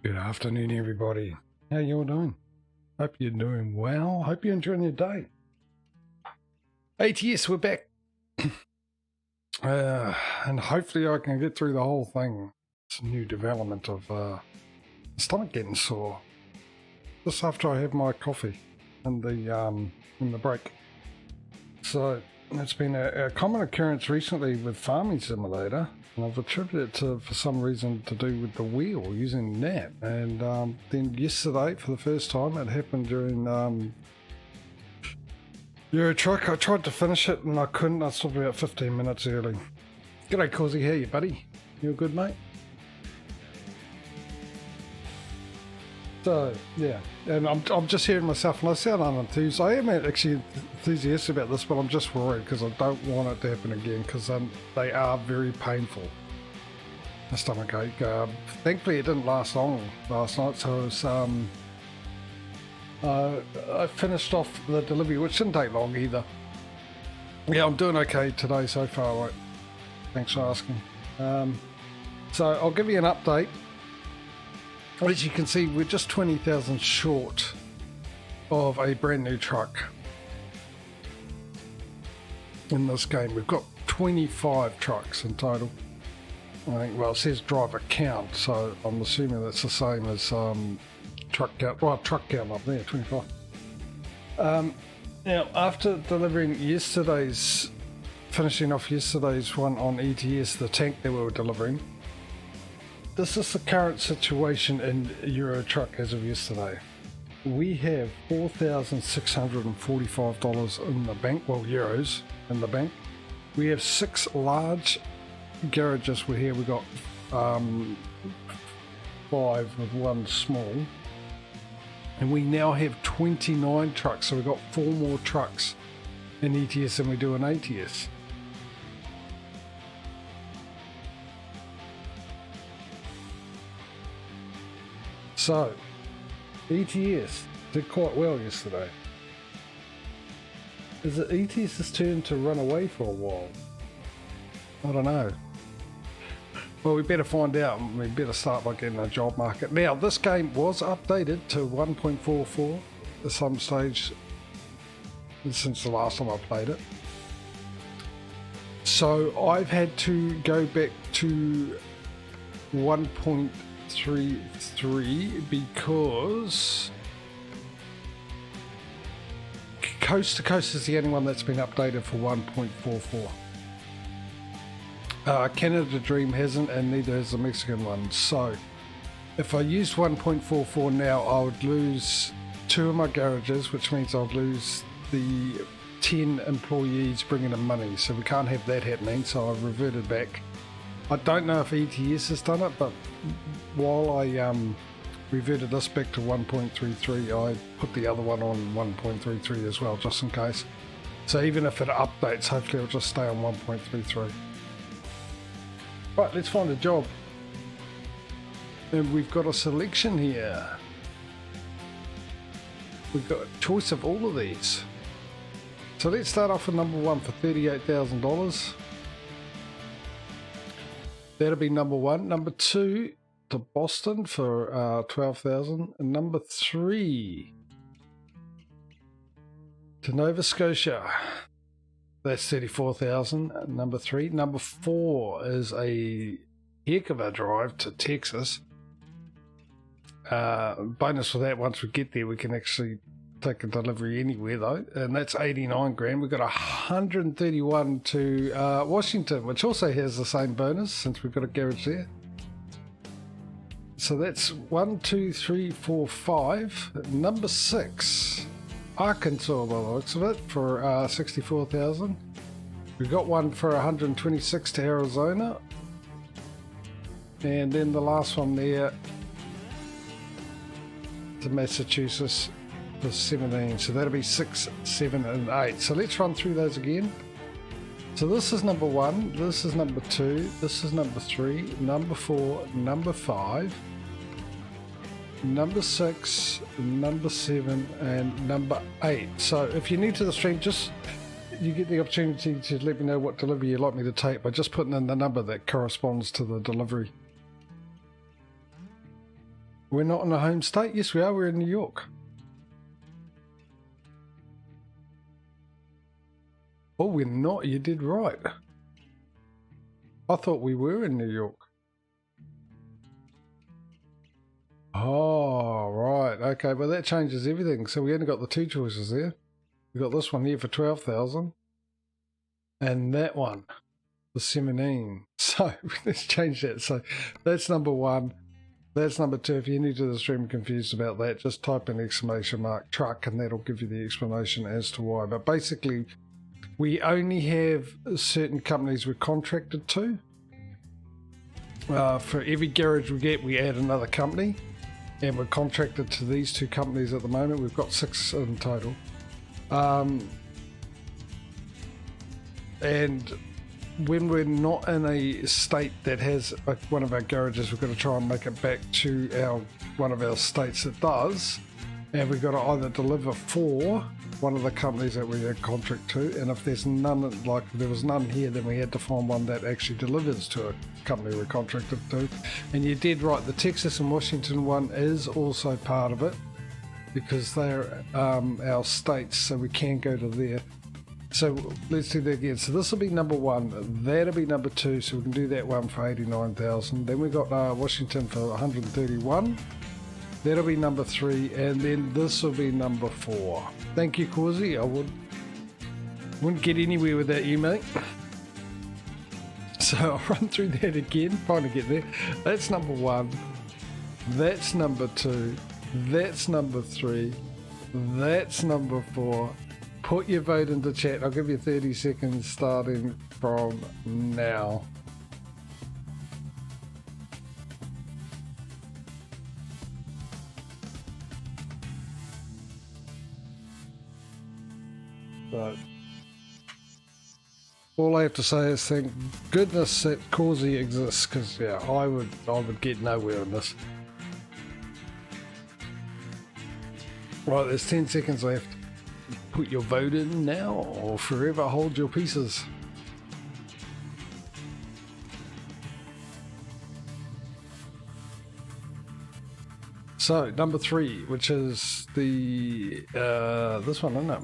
Good afternoon, everybody. How you all doing? Hope you're doing well. Hope you're enjoying your day. ATS, we're back. And hopefully I can get through the whole thing. It's a new development of stomach getting sore. Just after I have my coffee in the break. So it's been a common occurrence recently with Farming Simulator. And I've attributed it to, for some reason, to do with the wheel, using that. And then yesterday, for the first time, it happened during Euro Truck. I tried to finish it and I couldn't. I stopped about 15 minutes early. G'day, Causey. How you, buddy? You good, mate? So, yeah. And I'm just hearing myself, and I sound unenthused. I am actually enthusiastic about this, but I'm just worried because I don't want it to happen again, because they are very painful. The stomach ache. Thankfully, it didn't last long last night, so I finished off the delivery, which didn't take long either. Yeah, I'm doing okay today so far. Right? Thanks for asking. So I'll give you an update. As you can see, we're just 20,000 short of a brand new truck in this game. We've got 25 trucks in total. I think, well, it says driver count, so I'm assuming that's the same as truck count. Well, truck count up there, 25. Now, after delivering finishing off yesterday's one on ATS, the tank that we were delivering, this is the current situation in Euro Truck as of yesterday. We have $4,645 in the bank, well, euros in the bank. We have 6 large garages. We're here. We've got 5 with 1 small. And we now have 29 trucks. So we've got 4 more trucks in ETS than we do in ATS. So, ETS did quite well yesterday. Is it ETS's turn to run away for a while? I don't know. Well, we better find out. We better start by getting a job market. Now, this game was updated to 1.44 at some stage since the last time I played it. So, I've had to go back to 1.33 because Coast to Coast is the only one that's been updated for 1.44. Canada Dream hasn't, and neither has the Mexican one. So if I used 1.44 now, I would lose 2 of my garages, which means I'd lose the 10 employees bringing in money. So we can't have that happening, so I've reverted back. I don't know if ETS has done it, but while I reverted this back to 1.33, I put the other one on 1.33 as well, just in case. So even if it updates, hopefully it'll just stay on 1.33. Right, let's find a job. And we've got a selection here. We've got a choice of all of these. So let's start off with number 1 for $38,000. That'll be number 1. Number 2 to Boston for $12,000, and number 3 to Nova Scotia. That's $34,000. Number 3. Number 4 is a heck of a drive to Texas. Bonus for that, once we get there, we can actually take a delivery anywhere though, and that's 89 grand. We've got 131 to Washington, which also has the same bonus since we've got a garage there. So that's 1, 2, 3, 4, 5. Number 6, Arkansas by the looks of it, for 64,000. We've got one for 126 to Arizona, and then the last one there to Massachusetts for 17. So that'll be 6, 7, and 8. So let's run through those again. So this is number 1, this is number 2, this is number 3, number 4, number 5, number 6, number 7, and number 8. So if you're new to the stream, just you get the opportunity to let me know what delivery you'd like me to take by just putting in the number that corresponds to the delivery. We're not in a home state? Yes, we are. We're in New York. Oh, we're not. You did right. I thought we were in New York. Oh, right. Okay, well, that changes everything. So we only got the two choices there. We got this one here for 12,000. And that one for 17. So let's change that. So that's number one. That's number two. If you're new to the stream confused about that, just type in ! truck and that'll give you the explanation as to why. But basically, we only have certain companies we're contracted to. For every garage we get, we add another company. And we're contracted to these two companies at the moment. We've got 6 in total. And when we're not in a state that has one of our garages, we've got to try and make it back to one of our states that does. And we've got to either deliver for one of the companies that we have contract to, and if there's none, like there was none here, then we had to find one that actually delivers to a company we're contracted to. And you did right, the Texas and Washington one is also part of it because they're our states, so we can go to there. So let's do that again. So this will be number one, that'll be number two, so we can do that one for 89,000. Then we got Washington for 131. That'll be number three, and then this will be number four. Thank you, Causey. I wouldn't get anywhere without you, mate. So I'll run through that again, trying to get there. That's number one. That's number two. That's number three. That's number four. Put your vote into chat. I'll give you 30 seconds starting from now. So, all I have to say is thank goodness that Causey exists, because yeah, I would get nowhere in this. Right, there's 10 seconds left. Put your vote in now, or forever hold your pieces. So number three, which is the this one, isn't it?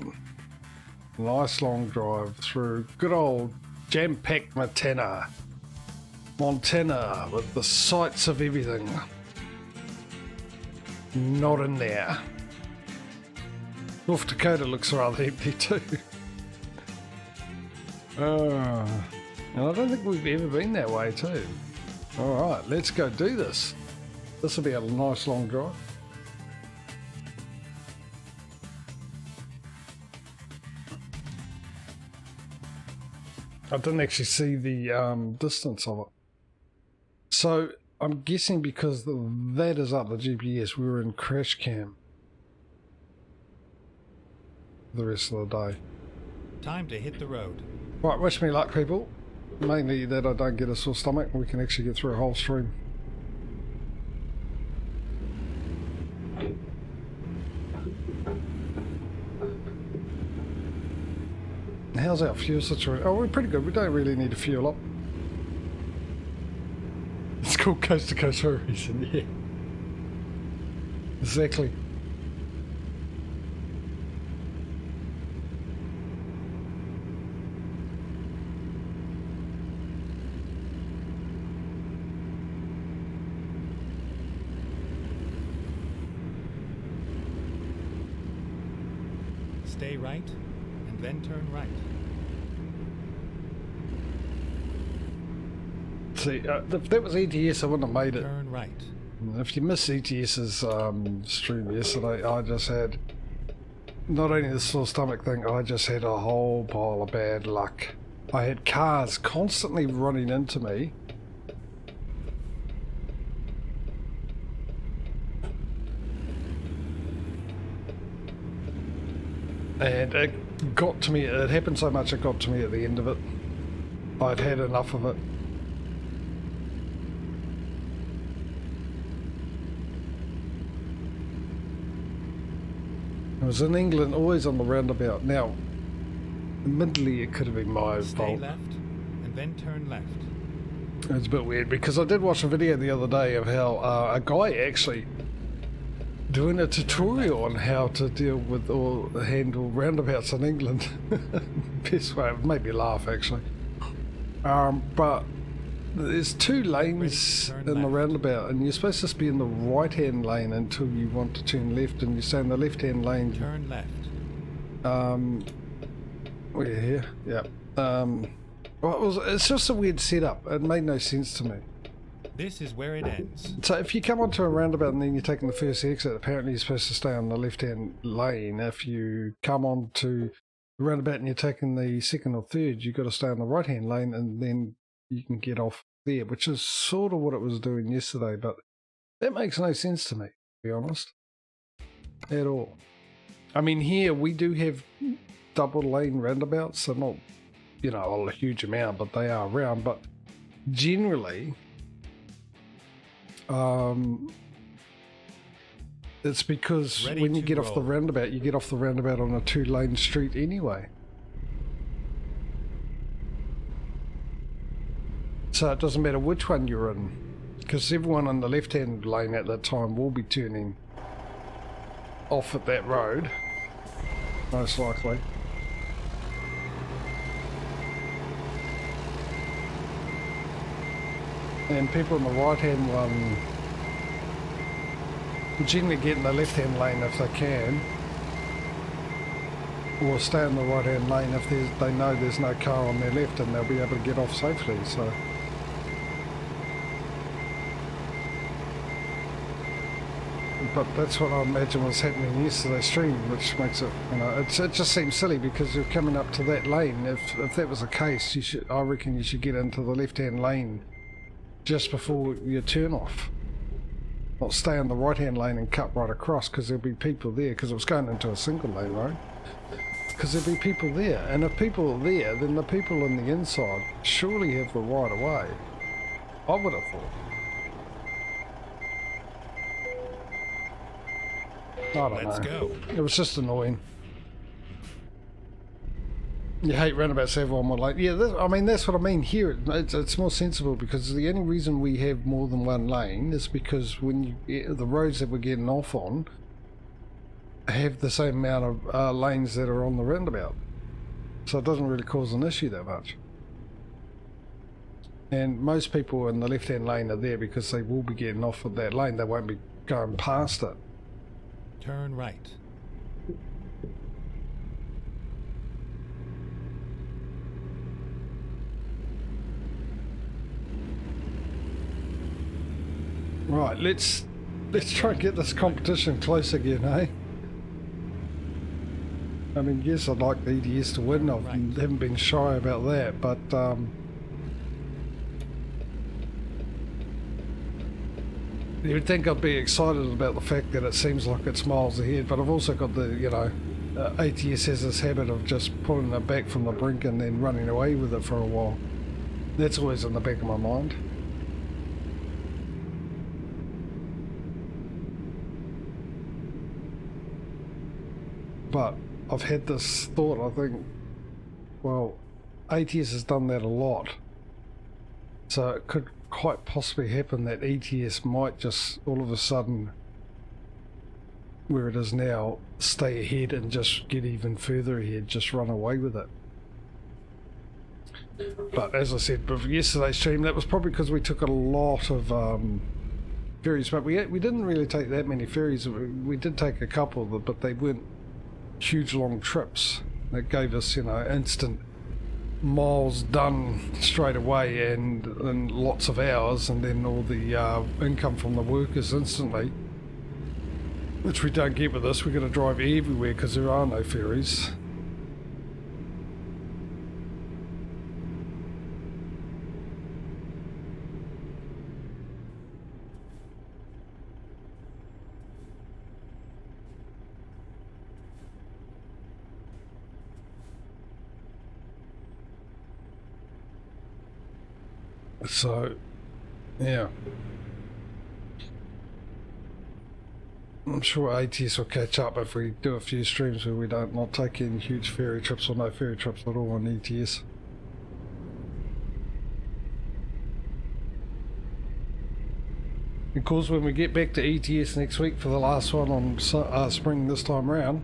Nice long drive through good old jam-packed Montana with the sights of everything. Not in there. North Dakota looks rather empty too. And I don't think we've ever been that way too. Alright, let's go do this. This will be a nice long drive. I didn't actually see the distance of it. So I'm guessing because that is up the GPS, we were in crash cam the rest of the day. Time to hit the road. Right, wish me luck, people. Mainly that I don't get a sore stomach and we can actually get through a whole stream. How's our fuel situation? Oh, we're pretty good. We don't really need to fuel up. It's called coast to coast for a reason, yeah. Exactly. Stay right and then turn right. See, if that was ETS, I wouldn't have made it. Turn right. If you missed ETS's stream yesterday, I just had not only the sore stomach thing, I just had a whole pile of bad luck. I had cars constantly running into me. And it got to me, it happened so much it got to me at the end of it. I'd had enough of it. I was in England, always on the roundabout. Now, admittedly, it could have been my fault. Stay left and then turn left. It's a bit weird because I did watch a video the other day of how a guy actually doing a tutorial on how to deal with or handle roundabouts in England. Best way, it made me laugh actually. But there's 2 lanes in the roundabout, and you're supposed to be in the right-hand lane until you want to turn left, and you stay in the left-hand lane. Turn left. We're here. Yeah. Well, it's just a weird setup. It made no sense to me. This is where it ends. So if you come onto a roundabout and then you're taking the first exit, apparently you're supposed to stay on the left-hand lane. If you come onto the roundabout and you're taking the second or third, you've got to stay on the right-hand lane, and then you can get off there, which is sort of what it was doing yesterday, but that makes no sense to me, to be honest, at all. I mean, here we do have double lane roundabouts, so not, you know, a huge amount, but they are around. But generally, it's because Ready when you to get off the roll. roundabout, you get off the roundabout on a 2-lane street anyway. So it doesn't matter which one you're in, because everyone on the left-hand lane at that time will be turning off at that road, most likely. And people in the right-hand one will generally get in the left-hand lane if they can, or stay in the right-hand lane if they know there's no car on their left, and they'll be able to get off safely. So. But that's what I imagine was happening in yesterday's stream, which makes it, you know, it just seems silly because you're coming up to that lane. If that was the case, I reckon you should get into the left-hand lane just before your turn off, not stay in the right-hand lane and cut right across, because there'll be people there, because it was going into a single lane road, because there'll be people there, and if people are there, then the people on the inside surely have the right of way, I would have thought. I don't Let's know. go. It was just annoying. You hate roundabouts, everyone would like. Yeah, I mean, that's what I mean here. It's more sensible, because the only reason we have more than one lane is because when the roads that we're getting off on have the same amount of lanes that are on the roundabout. So it doesn't really cause an issue that much. And most people in the left-hand lane are there because they will be getting off at that lane. They won't be going past it. Turn right. Right, let's try and get this competition close again, eh? I mean, yes, I'd like the ETS to win. I haven't been shy about that, but you would think I'd be excited about the fact that it seems like it's miles ahead, but I've also got the, you know, ATS has this habit of just pulling it back from the brink and then running away with it for a while. That's always in the back of my mind. But I've had this thought, I think, well, ATS has done that a lot. So it could quite possibly happen that ETS might just all of a sudden, where it is now, stay ahead and just get even further ahead, just run away with it. But as I said, for yesterday's stream, that was probably because we took a lot of ferries, but we didn't really take that many ferries. We did take a couple, but they weren't huge long trips. That gave us, you know, instant miles done straight away and lots of hours, and then all the income from the workers instantly, which we don't get with this. We're going to drive everywhere because there are no ferries. So, yeah. I'm sure ATS will catch up if we do a few streams where we don't not take any huge ferry trips or no ferry trips at all on ETS. Because when we get back to ATS next week for the last one on spring this time round,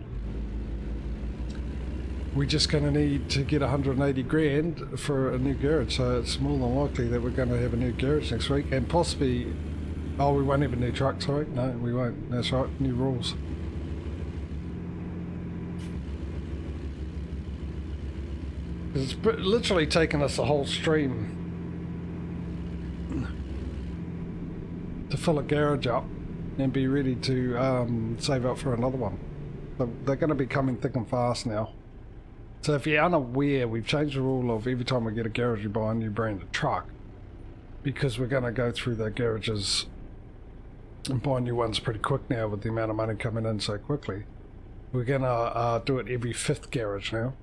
we're just going to need to get 180 grand for a new garage. So it's more than likely that we're going to have a new garage next week, and possibly, oh, we won't have a new truck, sorry. No, we won't. That's right, new rules. It's literally taken us a whole stream to fill a garage up and be ready to save up for another one. So they're going to be coming thick and fast now. So if you're unaware, we've changed the rule of every time we get a garage we buy a new branded truck, because we're going to go through the garages and buy new ones pretty quick now with the amount of money coming in so quickly. We're going to do it every 5th garage now.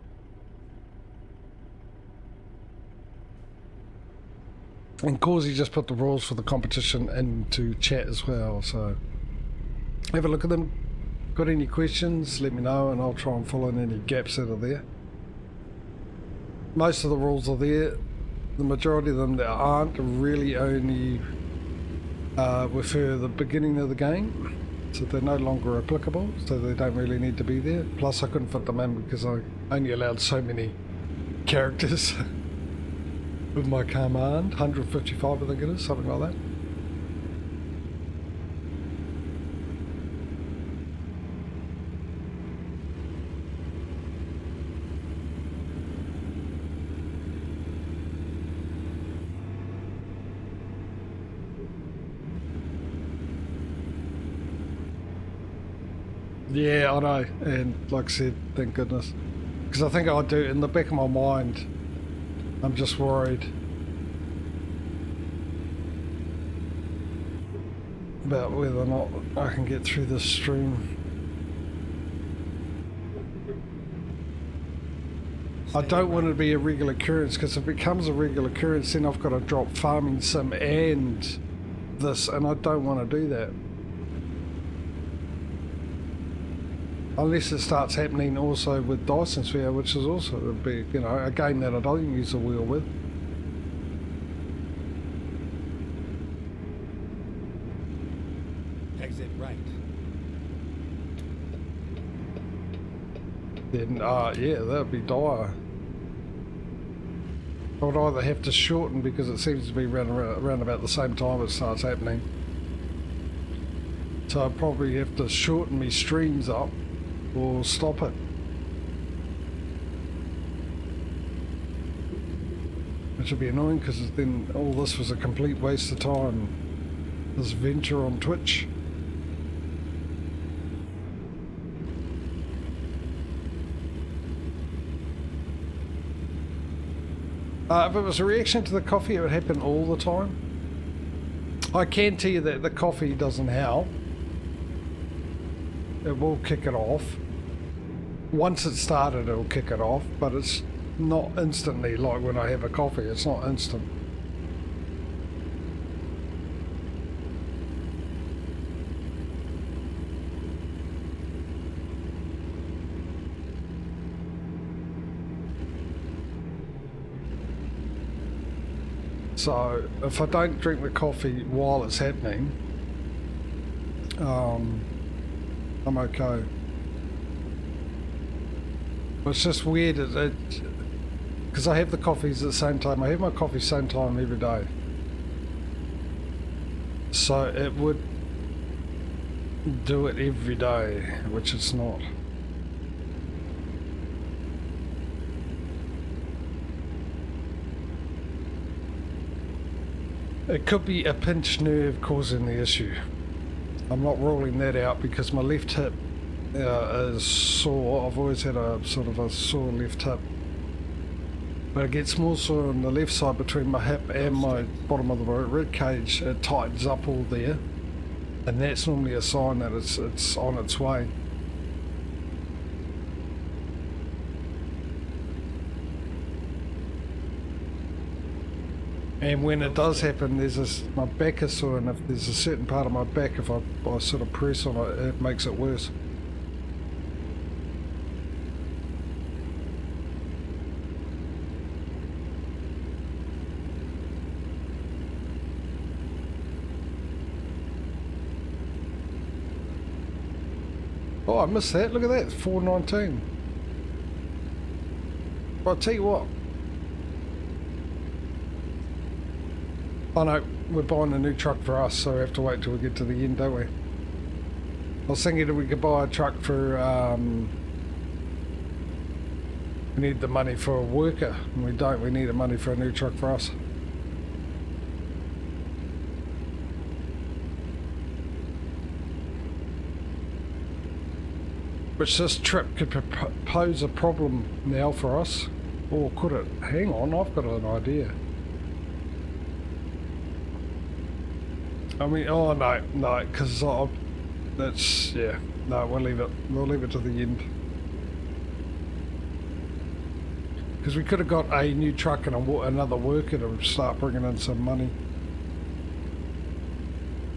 And Causey just put the rules for the competition into chat as well, so have a look at them. Got any questions, let me know, and I'll try and fill in any gaps that are there. Most of the rules are there. The majority of them that aren't really only refer to the beginning of the game, so they're no longer applicable, so they don't really need to be there. Plus I couldn't fit them in because I only allowed so many characters with my command. 155 I think it is, something like that. Yeah, I know, and like I said, thank goodness. Because I think I do, in the back of my mind, I'm just worried about whether or not I can get through this stream. I don't want it to be a regular occurrence, because if it becomes a regular occurrence, then I've got to drop farming sim and this, and I don't want to do that. Unless it starts happening also with Dyson Sphere, which is also a big, you know, a game that I don't use the wheel with. Exit right. Then, yeah, that'd be dire. I would either have to shorten, because it seems to be around about the same time it starts happening. So I'd probably have to shorten my streams up, or stop it. Which would be annoying, because then all this was a complete waste of time. This venture on Twitch. If it was a reaction to the coffee, it would happen all the time. I can tell you that the coffee doesn't help. It will kick it off. Once it's started, it'll kick it off, but it's not instantly like when I have a coffee. It's not instant. So if I don't drink the coffee while it's happening, I'm okay. It's just weird, because I have the coffees at the same time. I have my coffee same time every day. So it would do it every day, which it's not. It could be a pinched nerve causing the issue. I'm not ruling that out, because my left hip is sore. I've always had a sort of a sore left hip, but it gets more sore on the left side between my hip and my bottom of the rib cage. It tightens up all there, and that's normally a sign that it's on its way. And when it does happen, my back is sore, and if there's a certain part of my back, if I sort of press on it, it makes it worse. Oh, I missed that. Look at that. 419. Well, I'll tell you what. Oh no, we're buying a new truck for us, so we have to wait till we get to the end, don't we? I was thinking that we could buy a truck for, we need the money for a worker, and we don't. We need the money for a new truck for us. Which this trip could pose a problem now for us. Or could it? Hang on, I've got an idea. I mean, oh no, because that's, yeah, no, we'll leave it. We'll leave it to the end. Because we could have got a new truck and another worker to start bringing in some money.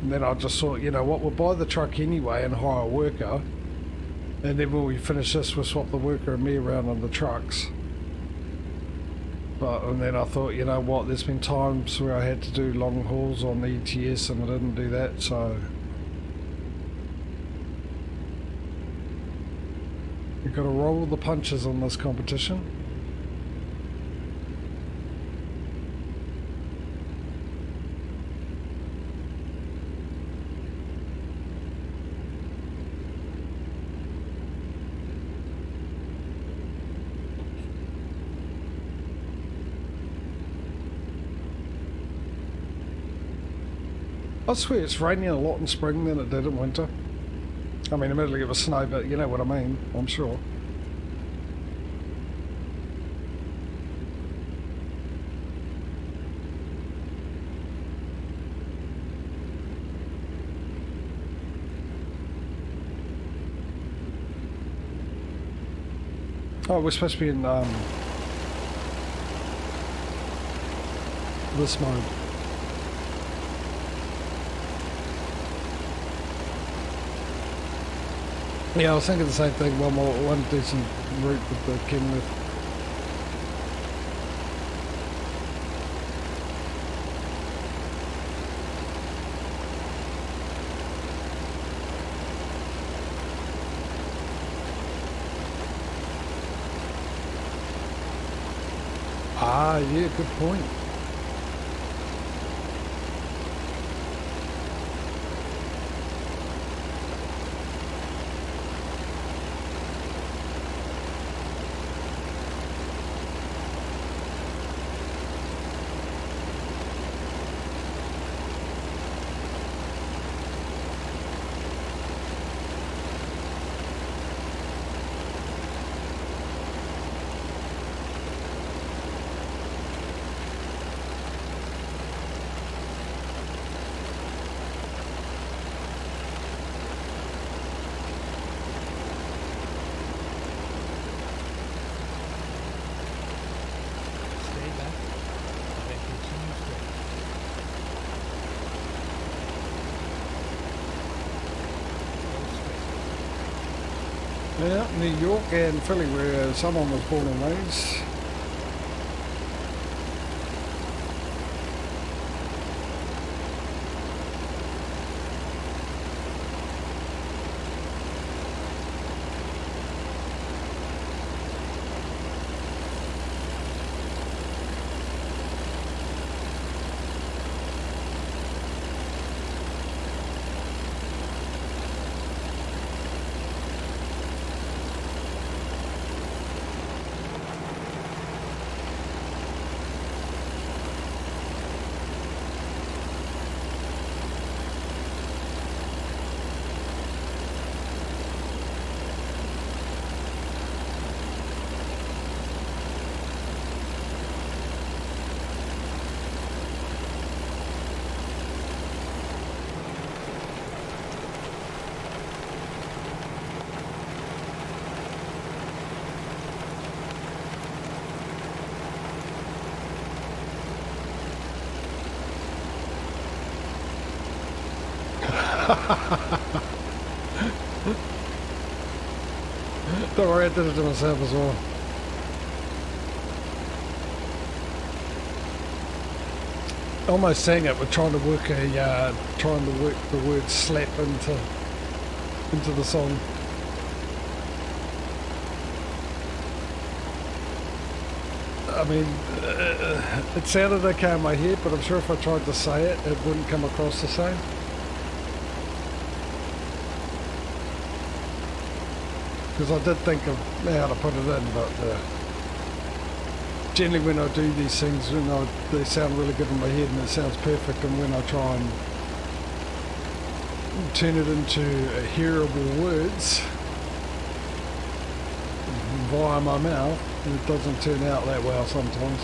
And then I just thought, you know what, we'll buy the truck anyway and hire a worker. And then when we finish this, we'll swap the worker and me around on the trucks. And then I thought, you know what, there's been times where I had to do long hauls on the ATS and I didn't do that, so... You've got to roll the punches on this competition. I swear it's raining a lot in spring than it did in winter. I mean, admittedly it was snow, but you know what I mean, I'm sure. Oh, we're supposed to be in this mode. Yeah, I was thinking the same thing. One decent route with the Kenworth. Ah, yeah, good point. Yeah, New York and Philly, where someone was born and raised. Don't worry, I did it to myself as well. Almost saying it, we're trying to work the word slap into the song. I mean, it sounded okay in my head, but I'm sure if I tried to say it, it wouldn't come across the same. Because I did think of how to put it in, but generally when I do these things, they sound really good in my head and it sounds perfect, and when I try and turn it into hearable words via my mouth, it doesn't turn out that well sometimes.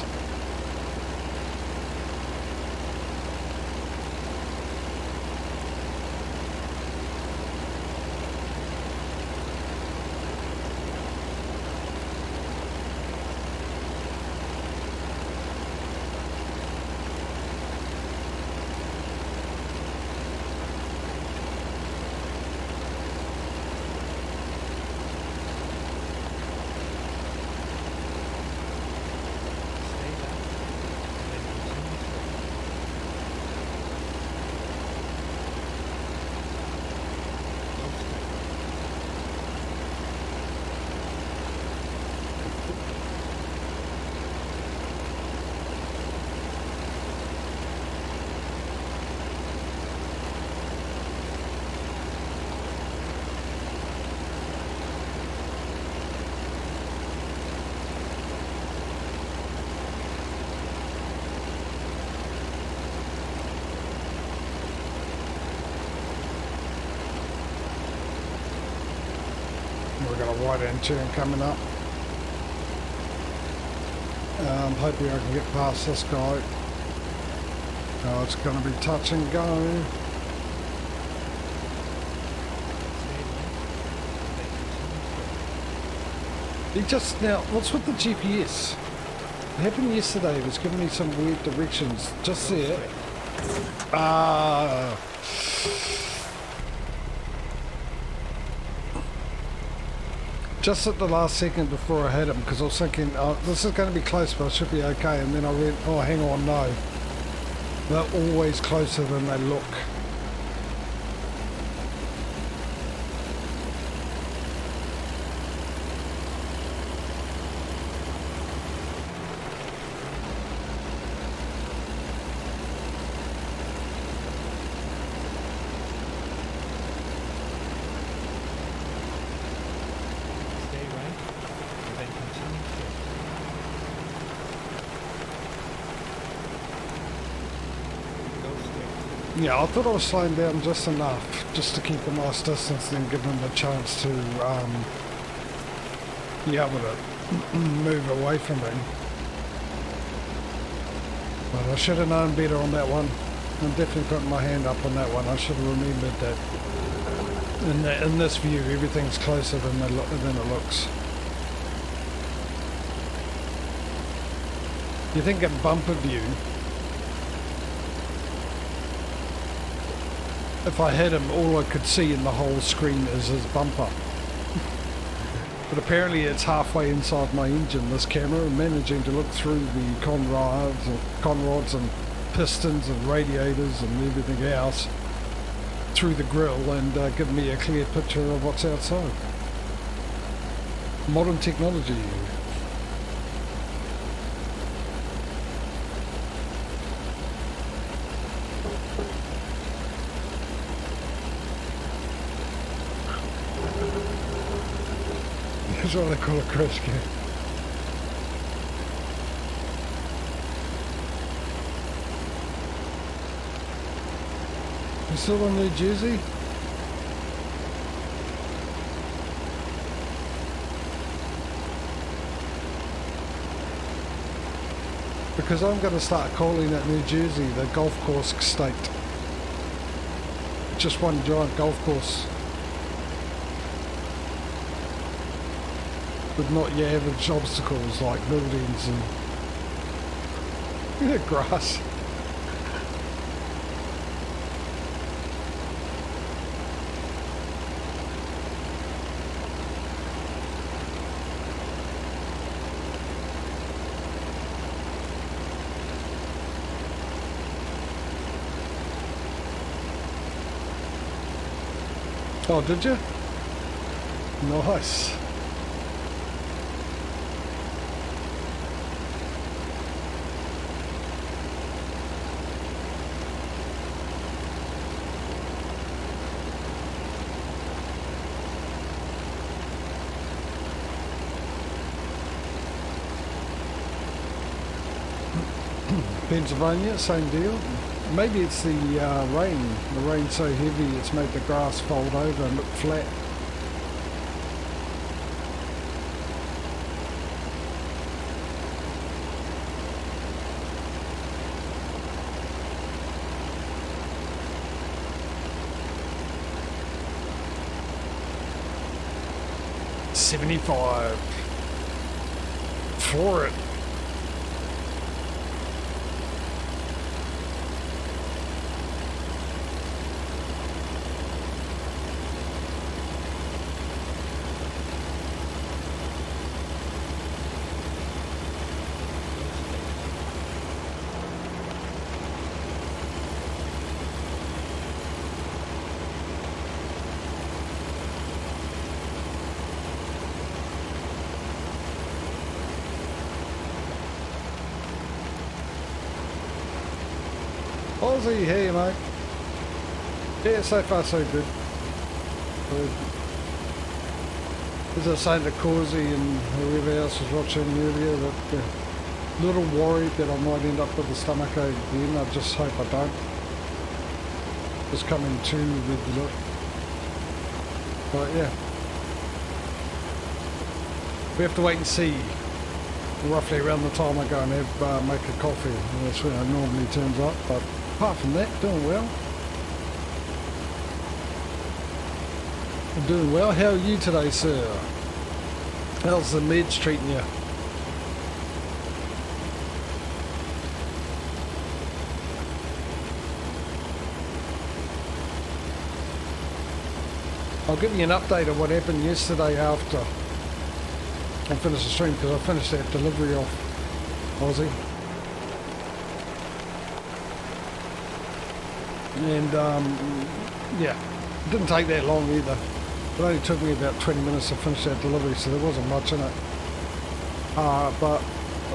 We've got a right hand turn coming up. Hopefully I can get past this guy. Oh, it's going to be touch and go. He just now, what's with the GPS? It happened yesterday, it was giving me some weird directions. Just there. Just at the last second before I hit him, because I was thinking, oh, this is going to be close, but I should be okay. And then I went, oh, hang on, no. They're always closer than they look. Yeah, I thought I was slowing down just enough, just to keep a nice distance and give them a chance to be able to move away from me. But I should have known better on that one. I'm definitely putting my hand up on that one. I should have remembered that in this view, everything's closer than it looks. You think in bumper view, if I hit him, all I could see in the whole screen is his bumper. But apparently it's halfway inside my engine, this camera, and managing to look through the conrods and pistons and radiators and everything else through the grille and give me a clear picture of what's outside. Modern technology. That's what they call a crash cam. You still in New Jersey? Because I'm going to start calling it New Jersey the golf course state. Just one giant golf course. With not your average obstacles like buildings and grass. Oh, did you? Nice. Pennsylvania, same deal. Maybe it's the rain. The rain's so heavy it's made the grass fold over and look flat. $75 for it. Aussie, hey mate. Yeah, so far so good. As I was saying to Causey and whoever else was watching earlier, that a little worried that I might end up with a stomachache again. I just hope I don't. It's coming too regular. But yeah. We have to wait and see. Roughly around the time I go and have make a coffee. And that's when it normally turns up. But apart from that, doing well. I'm doing well. How are you today, sir? How's the meds treating you? I'll give you an update of what happened yesterday after I finished the stream, because I finished that delivery off Aussie. And yeah, it didn't take that long either. It only took me about 20 minutes to finish that delivery, so there wasn't much in it. But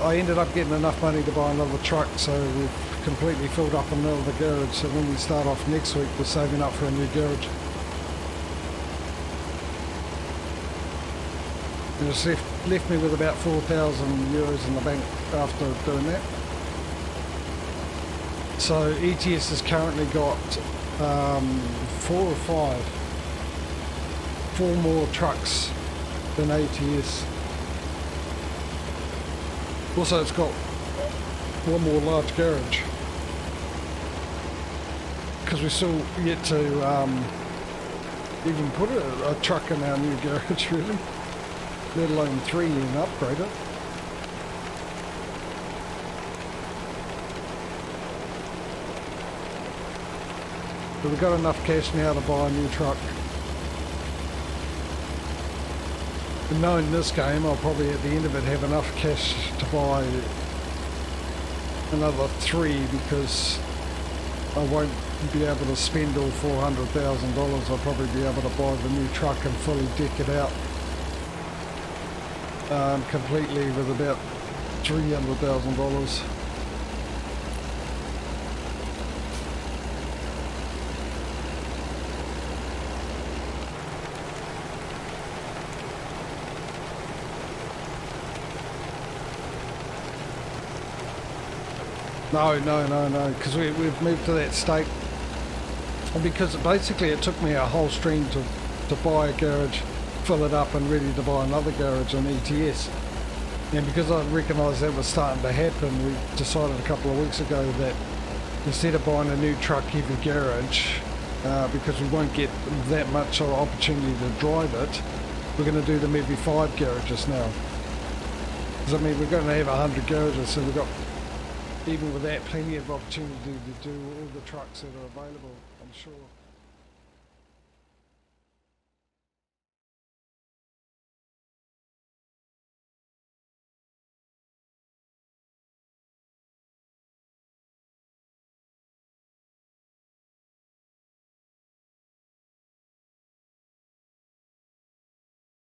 I ended up getting enough money to buy another truck, so we've completely filled up another garage. So when we start off next week, we're saving up for a new garage. And it's left me with about 4,000 euros in the bank after doing that. So ATS has currently got 4 or 4 more trucks than ATS. Also, it's got one more large garage, because we still yet to even put a truck in our new garage, really, let alone 3 and upgrade it. But we've got enough cash now to buy a new truck. And knowing this game, I'll probably at the end of it have enough cash to buy another 3, because I won't be able to spend all $400,000. I'll probably be able to buy the new truck and fully deck it out completely with about $300,000. No, because we've moved to that state, and because basically it took me a whole stream to buy a garage, fill it up and ready to buy another garage on ETS. And because I recognised that was starting to happen, we decided a couple of weeks ago that instead of buying a new truck heavy garage, because we won't get that much opportunity to drive it, we're going to do them every 5 garages now. Because I mean, we're going to have 100 garages, so we've got, even with that, plenty of opportunity to do all the trucks that are available, I'm sure.